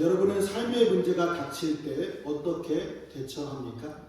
여러분은 삶의 문제가 닥칠 때 어떻게 대처합니까?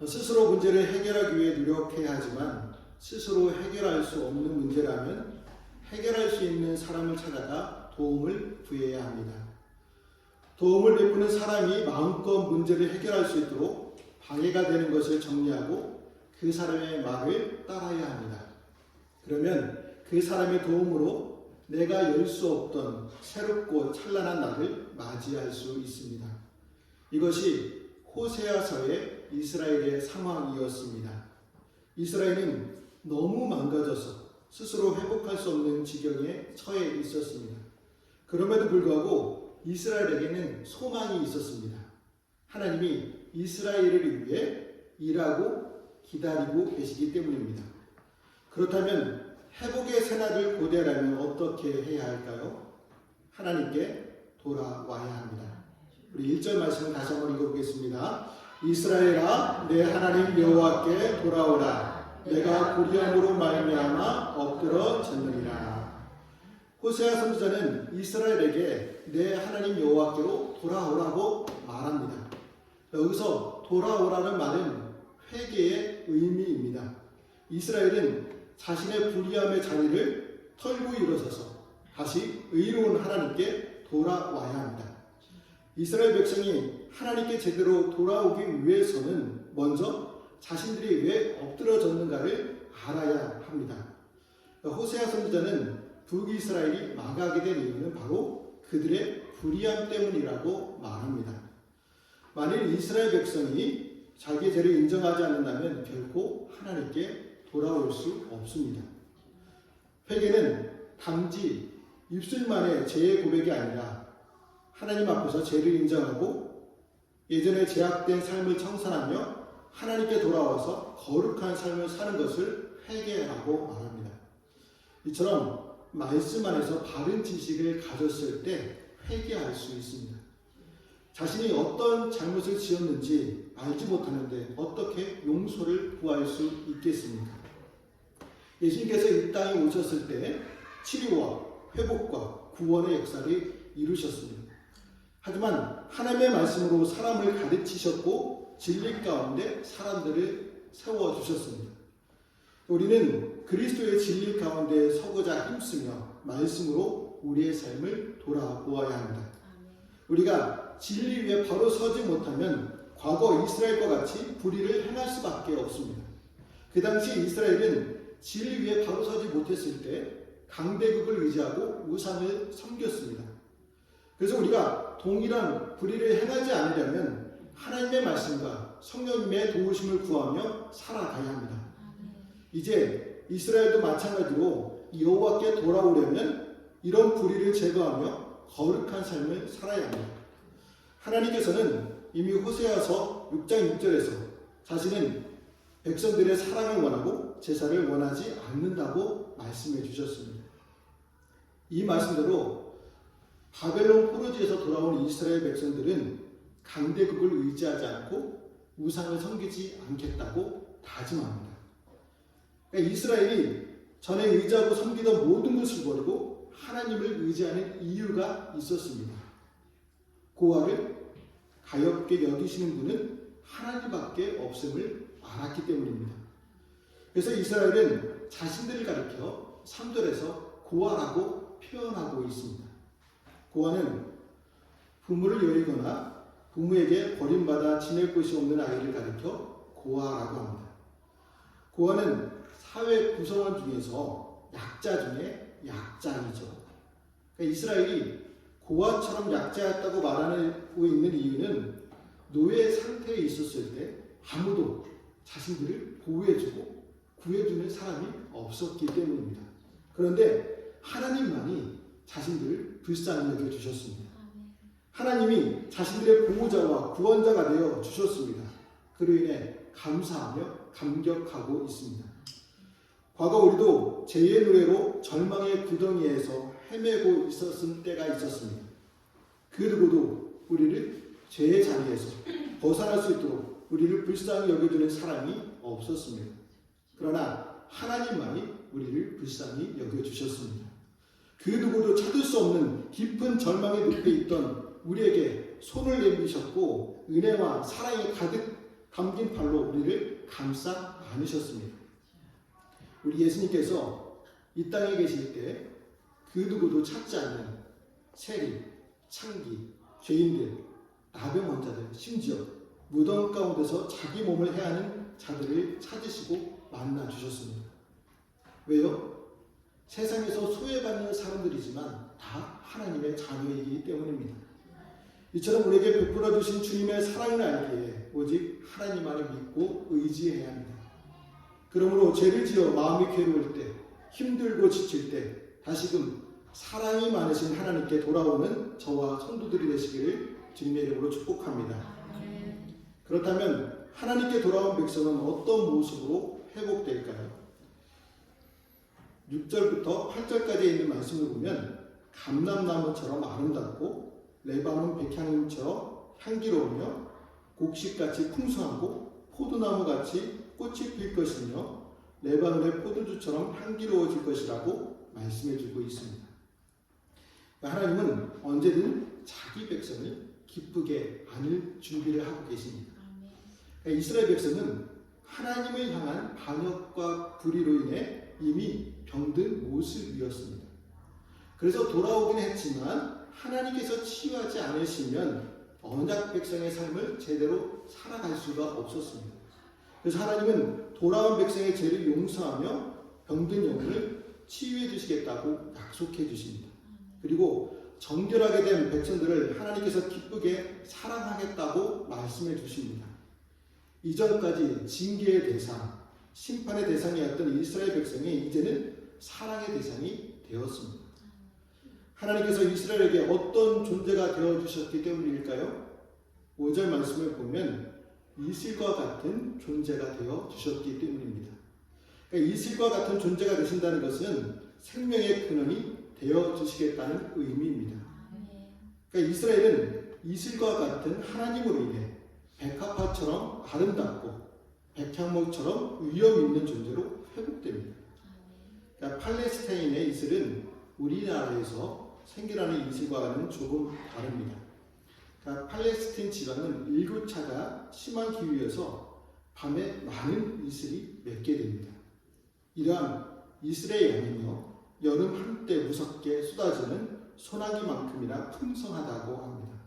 스스로 문제를 해결하기 위해 노력해야 하지만 스스로 해결할 수 없는 문제라면 해결할 수 있는 사람을 찾아가 도움을 구해야 합니다. 도움을 베푸는 사람이 마음껏 문제를 해결할 수 있도록 방해가 되는 것을 정리하고 그 사람의 말을 따라야 합니다. 그러면 그 사람의 도움으로 내가 열 수 없던 새롭고 찬란한 날을 맞이할 수 있습니다. 이것이 호세아서의 이스라엘의 상황이었습니다. 이스라엘은 너무 망가져서 스스로 회복할 수 없는 지경에 처해 있었습니다. 그럼에도 불구하고 이스라엘에게는 소망이 있었습니다. 하나님이 이스라엘을 위해 일하고 기다리고 계시기 때문입니다. 그렇다면 회복의 새날을 고대하려면 어떻게 해야 할까요? 하나님께 돌아와야 합니다. 우리 1절 말씀을 다시 한번 읽어보겠습니다. 이스라엘아 내 하나님 여호와께 돌아오라. 내가 고리함으로 말미암아 엎드러졌느니라. 호세아 선지자는 이스라엘에게 내 하나님 여호와께로 돌아오라고 말합니다. 여기서 돌아오라는 말은 회개의 의미입니다. 이스라엘은 자신의 불의함의 자리를 털고 일어서서 다시 의로운 하나님께 돌아와야 합니다. 이스라엘 백성이 하나님께 제대로 돌아오기 위해서는 먼저 자신들이 왜 엎드러졌는가를 알아야 합니다. 호세아 선지자는 북이스라엘이 망하게 된 이유는 바로 그들의 불의함 때문이라고 말합니다. 만일 이스라엘 백성이 자기의 죄를 인정하지 않는다면 결코 하나님께 돌아올 수 없습니다. 회개는 단지 입술만의 죄의 고백이 아니라 하나님 앞에서 죄를 인정하고 예전에 죄악된 삶을 청산하며 하나님께 돌아와서 거룩한 삶을 사는 것을 회개라고 말합니다. 이처럼 말씀 안에서 바른 지식을 가졌을 때 회개할 수 있습니다. 자신이 어떤 잘못을 지었는지 알지 못하는데 어떻게 용서를 구할 수 있겠습니까? 예수님께서 이 땅에 오셨을 때 치료와 회복과 구원의 역사를 이루셨습니다. 하지만 하나님의 말씀으로 사람을 가르치셨고 진리 가운데 사람들을 세워주셨습니다. 우리는 그리스도의 진리 가운데 서고자 힘쓰며 말씀으로 우리의 삶을 돌아보아야 합니다. 우리가 진리 위에 바로 서지 못하면 과거 이스라엘과 같이 불의를 행할 수밖에 없습니다. 그 당시 이스라엘은 진리 위에 바로 서지 못했을 때 강대국을 의지하고 우상을 섬겼습니다. 그래서 우리가 동일한 불의를 행하지 않으려면 하나님의 말씀과 성령님의 도우심을 구하며 살아가야 합니다. 이제 이스라엘도 마찬가지로 여호와께 돌아오려면 이런 불의를 제거하며 거룩한 삶을 살아야 합니다. 하나님께서는 이미 호세아서 6장 6절에서 자신은 백성들의 사랑을 원하고 제사를 원하지 않는다고 말씀해 주셨습니다. 이 말씀대로 바벨론 포로지에서 돌아온 이스라엘 백성들은 강대국을 의지하지 않고 우상을 섬기지 않겠다고 다짐합니다. 그러니까 이스라엘이 전에 의지하고 섬기던 모든 것을 버리고 하나님을 의지하는 이유가 있었습니다. 고아를 가엾게 여기시는 분은 하나님밖에 없음을 알았기 때문입니다. 그래서 이스라엘은 자신들을 가리켜 3절에서 고아라고 표현하고 있습니다. 고아는 부모를 여리거나 부모에게 버림받아 지낼 곳이 없는 아이를 가리켜 고아라고 합니다. 고아는 사회 구성원 중에서 약자 중에 약자이죠. 그러니까 이스라엘이 고아처럼 약자였다고 말하고 있는 이유는 노예 상태에 있었을 때 아무도 자신들을 보호해주고 구해주는 사람이 없었기 때문입니다. 그런데 하나님만이 자신들을 불쌍히 여겨주셨습니다. 하나님이 자신들의 보호자와 구원자가 되어 주셨습니다. 그로 인해 감사하며 감격하고 있습니다. 과거 우리도 죄의 노래로 절망의 구덩이에서 헤매고 있었을 때가 있었습니다. 그 누구도 우리를 죄의 자리에서 벗어날 수 있도록 우리를 불쌍히 여겨주는 사람이 없었습니다. 그러나 하나님만이 우리를 불쌍히 여겨주셨습니다. 그 누구도 찾을 수 없는 깊은 절망의 늪에 있던 우리에게 손을 내미셨고 은혜와 사랑이 가득 담긴 팔로 우리를 감싸 안으셨습니다. 우리 예수님께서 이 땅에 계실 때 그 누구도 찾지 않는 세리, 창기, 죄인들, 나병 환자들, 심지어 무덤 가운데서 자기 몸을 해하는 자들을 찾으시고 만나 주셨습니다. 왜요? 세상에서 소외받는 사람들이지만 다 하나님의 자녀이기 때문입니다. 이처럼 우리에게 베풀어 주신 주님의 사랑을 알기에 오직 하나님만을 믿고 의지해야 합니다. 그러므로 죄를 지어 마음이 괴로울 때, 힘들고 지칠 때 다시금 사랑이 많으신 하나님께 돌아오는 저와 성도들이 되시기를 주님의 이름으로 축복합니다. 그렇다면 하나님께 돌아온 백성은 어떤 모습으로 회복될까요? 6절부터 8절까지 있는 말씀을 보면 감람나무처럼 아름답고 레바논 백향처럼 향기로우며 곡식같이 풍성하고 포도나무같이 꽃이 필 것이며 레바논의 포도주처럼 향기로워질 것이라고 말씀해주고 있습니다. 하나님은 언제든 자기 백성을 기쁘게 안을 준비를 하고 계십니다. 이스라엘 백성은 하나님을 향한 반역과 불의로 인해 이미 병든 모습이었습니다. 그래서 돌아오긴 했지만 하나님께서 치유하지 않으시면 언약 백성의 삶을 제대로 살아갈 수가 없었습니다. 그래서 하나님은 돌아온 백성의 죄를 용서하며 병든 영혼을 치유해 주시겠다고 약속해 주십니다. 그리고 정결하게 된 백성들을 하나님께서 기쁘게 사랑하겠다고 말씀해 주십니다. 이전까지 징계의 대상, 심판의 대상이었던 이스라엘 백성이 이제는 사랑의 대상이 되었습니다. 하나님께서 이스라엘에게 어떤 존재가 되어주셨기 때문일까요? 5절 말씀을 보면 이슬과 같은 존재가 되어주셨기 때문입니다. 그러니까 이슬과 같은 존재가 되신다는 것은 생명의 근원이 되어주시겠다는 의미입니다. 그러니까 이스라엘은 이슬과 같은 하나님으로 인해 백합화처럼 아름답고 백향목처럼 위험 있는 존재로 회복됩니다. 그러니까 팔레스타인의 이슬은 우리나라에서 생겨나는 이슬과는 조금 다릅니다. 그러니까 팔레스타인 지방은 일교차가 심한 기후여서 밤에 많은 이슬이 맺게 됩니다. 이러한 이슬의 양이며 여름 한때 무섭게 쏟아지는 소나기만큼이나 풍성하다고 합니다.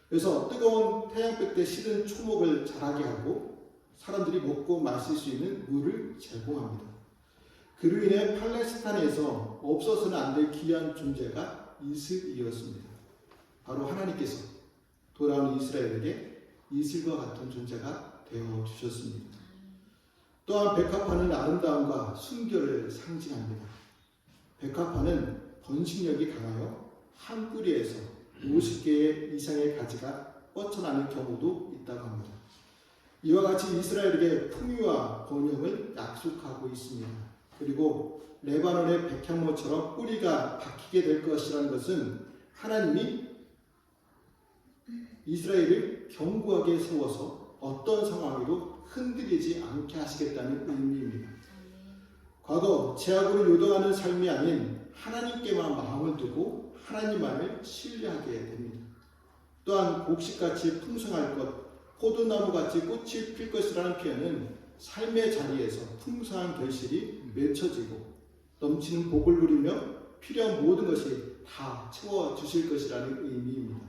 그래서 뜨거운 태양볕 때 시든 초목을 자라게 하고 사람들이 먹고 마실 수 있는 물을 제공합니다. 그로 인해 팔레스타인에서 없어서는 안 될 귀한 존재가 이슬이었습니다. 바로 하나님께서 돌아온 이스라엘에게 이슬과 같은 존재가 되어주셨습니다. 또한 백합화는 아름다움과 순결을 상징합니다. 백합화는 번식력이 강하여 한 뿌리에서 50개의 이상의 가지가 뻗쳐나는 경우도 있다고 합니다. 이와 같이 이스라엘에게 풍요와 번영을 약속하고 있습니다. 그리고 레바논의 백향목처럼 뿌리가 박히게 될 것이라는 것은 하나님이 이스라엘을 견고하게 세워서 어떤 상황에도 흔들리지 않게 하시겠다는 의미입니다. 과거 제약으로 요동하는 삶이 아닌 하나님께만 마음을 두고 하나님만을 신뢰하게 됩니다. 또한 곡식같이 풍성할 것, 포도나무같이 꽃이 필 것이라는 표현은 삶의 자리에서 풍성한 결실이 맺혀지고 넘치는 복을 누리며 필요한 모든 것이 다 채워주실 것이라는 의미입니다.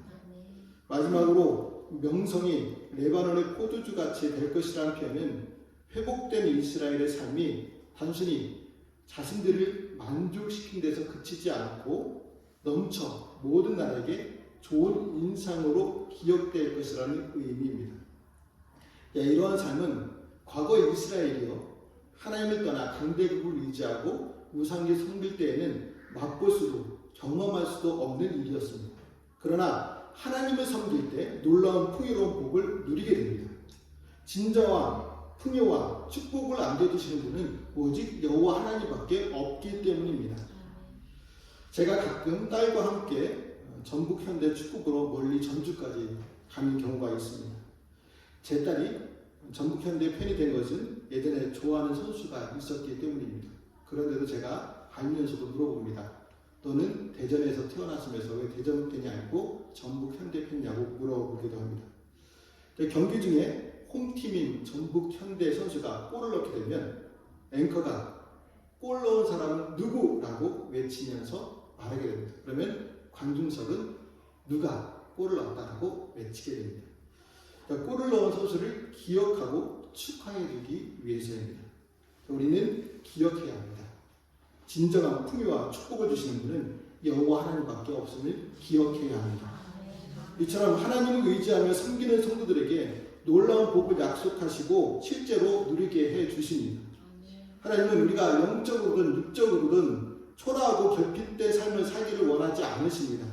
마지막으로 명성이 레바논의 포도주같이 될 것이라는 표현은 회복된 이스라엘의 삶이 단순히 자신들을 만족시킨 데서 그치지 않고 넘쳐 모든 나라에게 좋은 인상으로 기억될 것이라는 의미입니다. 이러한 삶은 과거 이스라엘이요 하나님을 떠나 강대국을 의지하고 우상에 섬길 때에는 맛볼 수도 경험할 수도 없는 일이었습니다. 그러나 하나님을 섬길 때 놀라운 풍요로운 복을 누리게 됩니다. 진정한 풍요와 축복을 안겨주시는 분은 오직 여호와 하나님밖에 없기 때문입니다. 제가 가끔 딸과 함께 전북 현대 축구부로 멀리 전주까지 가는 경우가 있습니다. 제 딸이 전북 현대 팬이 된 것은 예전에 좋아하는 선수가 있었기 때문입니다. 그런데도 제가 알면서도 물어봅니다. 너는 대전에서 태어났으면서 왜 대전 팬이 아니고 전북 현대 팬이냐고 물어보기도 합니다. 경기 중에 홈팀인 전북 현대 선수가 골을 넣게 되면 앵커가 골 넣은 사람은 누구라고 외치면서 말하게 됩니다. 그러면 관중석은 누가 골을 넣었다라고 외치게 됩니다. 그러니까 골을 넣은 선수를 기억하고 축하해주기 위해서입니다. 우리는 기억해야 합니다. 진정한 풍요와 축복을 주시는 분은 여호와 하나님밖에 없음을 기억해야 합니다. 이처럼 하나님을 의지하며 섬기는 성도들에게 놀라운 복을 약속하시고 실제로 누리게 해 주십니다. 하나님은 우리가 영적으로든 육적으로든 초라하고 결핍된 삶을 살기를 원하지 않으십니다.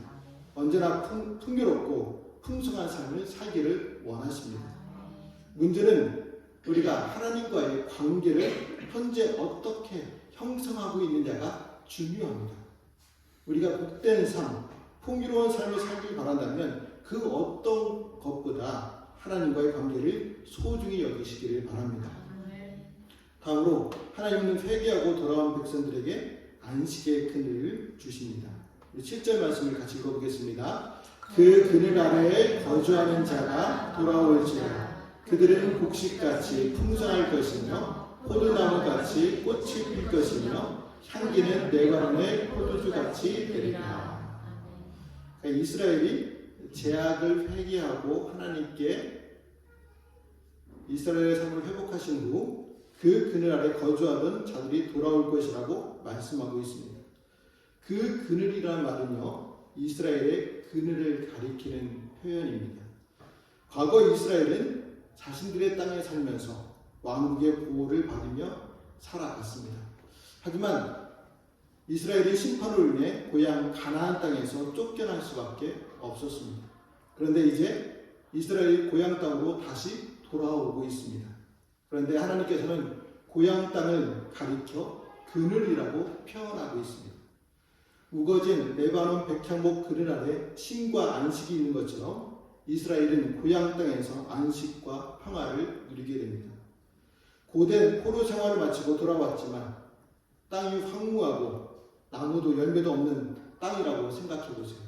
언제나 풍요롭고 풍성한 삶을 살기를 원하십니다. 문제는 우리가 하나님과의 관계를 현재 어떻게 형성하고 있느냐가 중요합니다. 우리가 복된 삶, 풍요로운 삶을 살길 바란다면 그 어떤 것보다 하나님과의 관계를 소중히 여기시기를 바랍니다. 다음으로 하나님은 회개하고 돌아온 백성들에게 안식의 그늘을 주십니다. 7절 말씀을 같이 읽어보겠습니다. 그 그늘 아래에 거주하는 자가 돌아올지어다. 그들은 곡식같이 풍성할 것이며 포도나무같이 꽃이 필 것이며 향기는 내 가론의 포도주같이 되리라. 그러니까 이스라엘이 죄악을 회개하고 하나님께 이스라엘의 삶을 회복하신 후 그 그늘 아래 거주하던 자들이 돌아올 것이라고 말씀하고 있습니다. 그 그늘이라는 말은요, 이스라엘의 그늘을 가리키는 표현입니다. 과거 이스라엘은 자신들의 땅에 살면서 왕국의 보호를 받으며 살아갔습니다. 하지만 이스라엘의 심판으로 인해 고향 가나안 땅에서 쫓겨날 수밖에 없었습니다. 그런데 이제 이스라엘이 고향 땅으로 다시 돌아오고 있습니다. 그런데 하나님께서는 고향 땅을 가리켜 그늘이라고 표현하고 있습니다. 우거진 레바논 백향목 그늘 아래 쉼과 안식이 있는 것처럼 이스라엘은 고향 땅에서 안식과 평화를 누리게 됩니다. 고된 포로 생활을 마치고 돌아왔지만 땅이 황무하고 나무도 열매도 없는 땅이라고 생각해 보세요.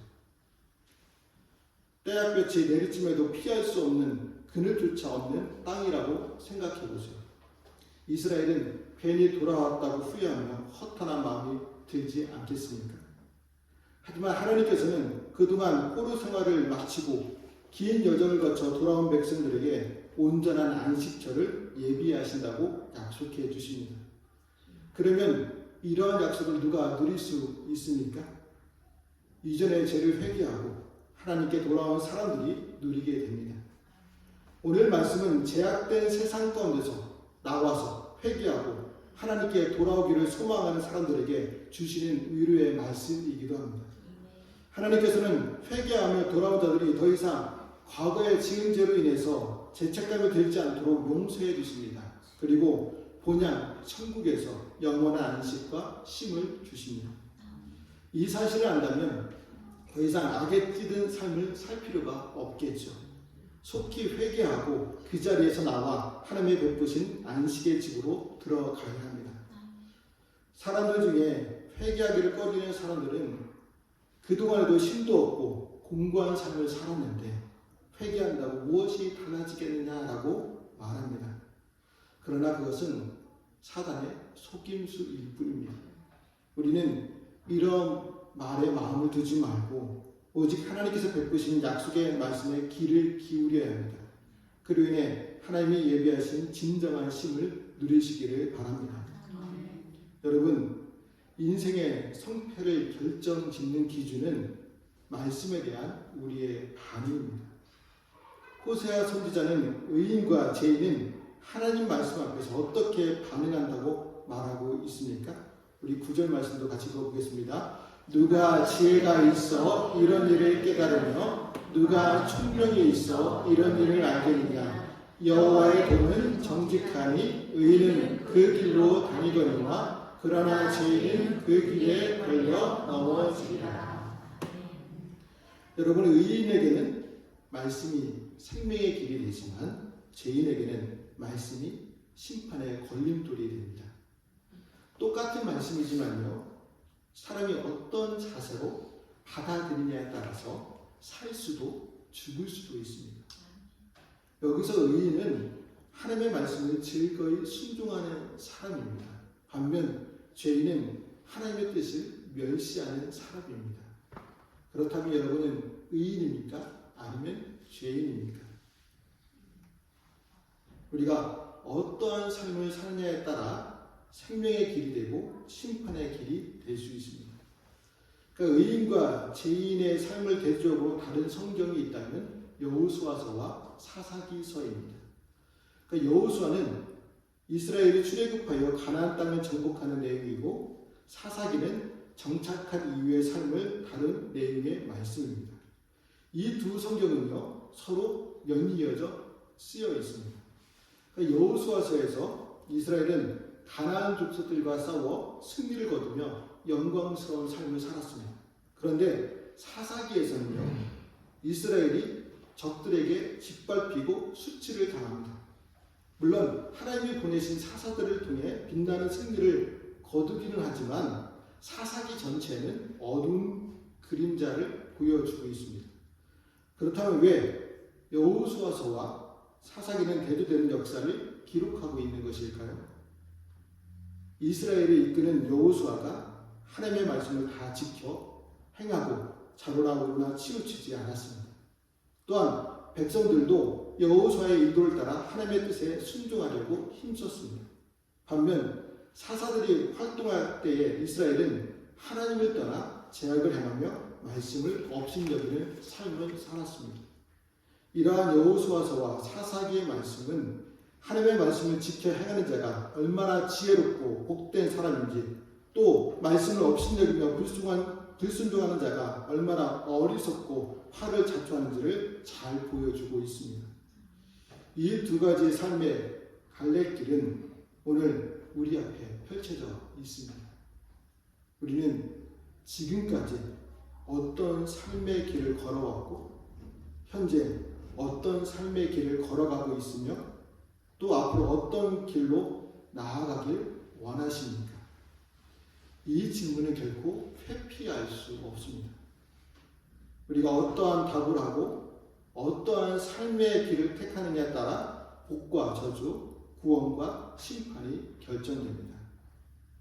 때약볕이 내리침에도 피할 수 없는 그늘조차 없는 땅이라고 생각해 보세요. 이스라엘은 괜히 돌아왔다고 후회하며 허탄한 마음이 들지 않겠습니까? 하지만 하나님께서는 그동안 포로 생활을 마치고 긴 여정을 거쳐 돌아온 백성들에게 온전한 안식처를 예비하신다고 약속해 주십니다. 그러면 이러한 약속을 누가 누릴 수 있습니까? 이전의 죄를 회개하고 하나님께 돌아온 사람들이 누리게 됩니다. 오늘 말씀은 제약된 세상 가운데서 나와서 회개하고 하나님께 돌아오기를 소망하는 사람들에게 주시는 위로의 말씀이기도 합니다. 하나님께서는 회개하며 돌아온 자들이 더 이상 과거의 지은 죄로 인해서 죄책감을 들지 않도록 용서해 주십니다. 그리고 본향 천국에서 영원한 안식과 쉼을 주십니다. 이 사실을 안다면 더 이상 악에 찌든 삶을 살 필요가 없겠죠. 속히 회개하고 그 자리에서 나와 하나님의 베푸신 안식의 집으로 들어가야 합니다. 사람들 중에 회개하기를 꺼리는 사람들은 그동안에도 쉼도 없고 공고한 삶을 살았는데 회개한다고 무엇이 달라지겠느냐라고 말합니다. 그러나 그것은 사단의 속임수일 뿐입니다. 우리는 이런 말에 마음을 두지 말고 오직 하나님께서 베푸신 약속의 말씀에 귀를 기울여야 합니다. 그로 인해 하나님이 예비하신 진정한 쉼을 누리시기를 바랍니다. 여러분, 인생의 성패를 결정짓는 기준은 말씀에 대한 우리의 반응입니다. 호세아 선지자는 의인과 죄인은 하나님 말씀 앞에서 어떻게 반응한다고 말하고 있습니까? 우리 9절 말씀도 같이 읽어보겠습니다. 누가 지혜가 있어 이런 일을 깨달으며 누가 총명이 있어 이런 일을 알겠느냐. 여호와의 도는 정직하니 의인은 그 길로 다니거니와 그러나 죄인은 그 길에 걸려 넘어지리라. 여러분, 의인에게는 말씀이 생명의 길이 되지만 죄인에게는 말씀이 심판의 걸림돌이 됩니다. 똑같은 말씀이지만요, 사람이 어떤 자세로 받아들이냐에 따라서 살 수도 죽을 수도 있습니다. 여기서 의인은 하나님의 말씀을 즐거이 순종하는 사람입니다. 반면 죄인은 하나님의 뜻을 멸시하는 사람입니다. 그렇다면 여러분은 의인입니까? 아니면 죄인입니까? 우리가 어떠한 삶을 사느냐에 따라 생명의 길이 되고 심판의 길이 될 수 있습니다. 그러니까 의인과 죄인의 삶을 대조적으로 다른 성경이 있다면 여호수아서와 사사기서입니다. 그러니까 여호수아는 이스라엘이 출애굽하여 가나안 땅을 정복하는 내용이고 사사기는 정착한 이후의 삶을 다룬 내용의 말씀입니다. 이 두 성경은요 서로 연이어져 쓰여 있습니다. 그러니까 여호수아서에서 이스라엘은 가나안 족속들과 싸워 승리를 거두며 영광스러운 삶을 살았습니다. 그런데 사사기에서는요 이스라엘이 적들에게 짓밟히고 수치를 당합니다. 물론 하나님이 보내신 사사들을 통해 빛나는 승리를 거두기는 하지만 사사기 전체는 어두운 그림자를 보여주고 있습니다. 그렇다면 왜 여호수아서와 사사기는 대두되는 역사를 기록하고 있는 것일까요? 이스라엘을 이끄는 여호수아가 하나님의 말씀을 다 지켜 행하고 자로나오거나 치우치지 않았습니다. 또한 백성들도 여호수아의 인도를 따라 하나님의 뜻에 순종하려고 힘썼습니다. 반면 사사들이 활동할 때에 이스라엘은 하나님을 떠나 제약을 행하며 말씀을 업신여기는 삶을 살았습니다. 이러한 여호수아서와 사사기의 말씀은 하나님의 말씀을 지켜 행하는 자가 얼마나 지혜롭고 복된 사람인지 또 말씀을 업신여기며 불순종하는 자가 얼마나 어리석고 화를 자초하는지를 잘 보여주고 있습니다. 이 두 가지의 삶의 갈래길은 오늘 우리 앞에 펼쳐져 있습니다. 우리는 지금까지 어떤 삶의 길을 걸어왔고 현재 어떤 삶의 길을 걸어가고 있으며 또 앞으로 어떤 길로 나아가길 원하십니까? 이 질문은 결코 회피할 수 없습니다. 우리가 어떠한 답을 하고 어떠한 삶의 길을 택하느냐에 따라 복과 저주, 구원과 심판이 결정됩니다.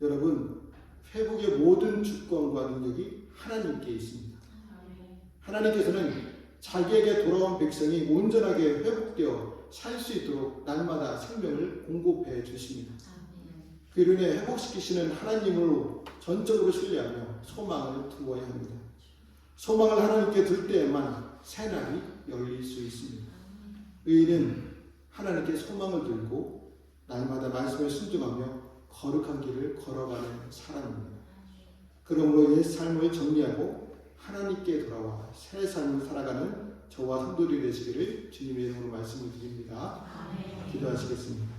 여러분, 회복의 모든 주권과 능력이 하나님께 있습니다. 하나님께서는 자기에게 돌아온 백성이 온전하게 회복되어 살 수 있도록 날마다 생명을 공급해 주십니다. 그로 인해 회복시키시는 하나님으로 전적으로 신뢰하며 소망을 두어야 합니다. 소망을 하나님께 둘 때에만 새날이 열릴 수 있습니다. 의인은 하나님께 소망을 들고 날마다 말씀에 순종하며 거룩한 길을 걸어가는 사람입니다. 그러므로 옛 삶을 정리하고 하나님께 돌아와 새 삶을 살아가는 저와 성도들이 되시기를 주님의 이름으로 말씀을 드립니다. 기도하시겠습니다.